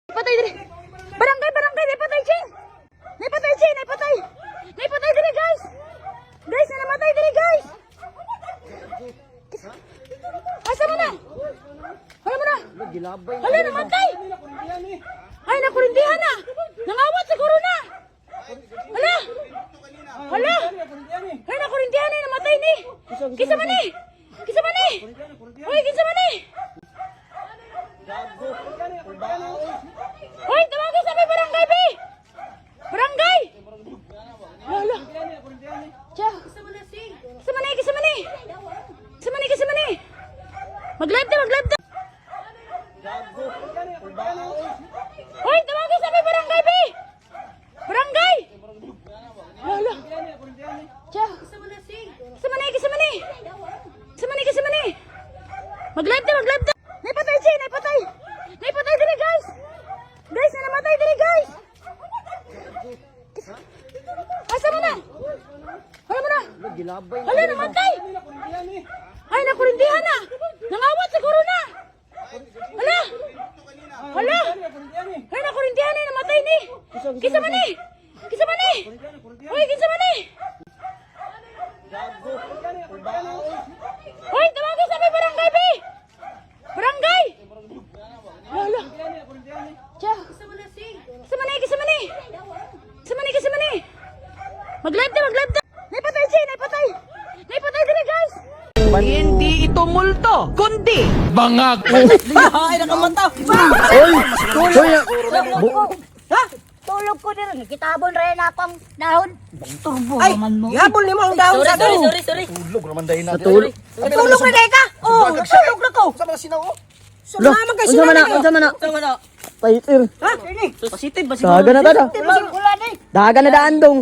Patay diri. Barangay, barangay, may patay Ching. May patay Ching, may patay. May patay diri, guys. Guys, na namatay diri, guys. Asa mo na? Hala mo na. Hala, namatay. Ay, nakurindihan na. Nangawat siguro na. Hala. Hala. Ay, nakurindihan na, namatay ni. Kisa man ni. Kisa man ni. Uy, kisa man ni. Hoy, tawagin sa may barangay, be! Barangay! Lala. Tiyo. Kisamani, kisamani. Kisamani, kisamani. Mag-live na, mag-live na. Hoy, tawagin sa may barangay, be! Barangay! Lala. Tiyo. Kisamani, kisamani. Kisamani, kisamani. Mag-live na, mag-live na. Naipatay, Chin! Naipatay! Naipatay diri, guys! Guys, na namatay diri, guys! Asa mo na? Hala mo na? Hala, namatay! Ay, nakurindihan na! Nangawat siguro na! Hala! Hala! Ay, nakurindihan na, namatay ni! Kisa man ni! Kisa man ni! Uy, kisa man ni! Uy, tawagin sa may barangay, be! Barangay! Lala. Tiyo. Kisamani, kisamani. Kisamani, kisamani. Mag-live na, mag-live na. Naipatay, Chin! Naipatay! Naipatay diri, guys! Hindi ito multo, kundi Bangag! ay nakamanta. Ha? Tulog ko din. Kitabon rin akong dahon. Turbo Ay, naman mo. yabol ni mo ang daon sa to. Tulog naman dahil natin. Tulog na day ka. Oh, tulog na ko. Sama na sinaw. Sumama kay Unsa man na? sila. Unsa man na? Sama na. Paitir. Ha? Ini. Daga na tada. Ulan eh. Daga na daandong.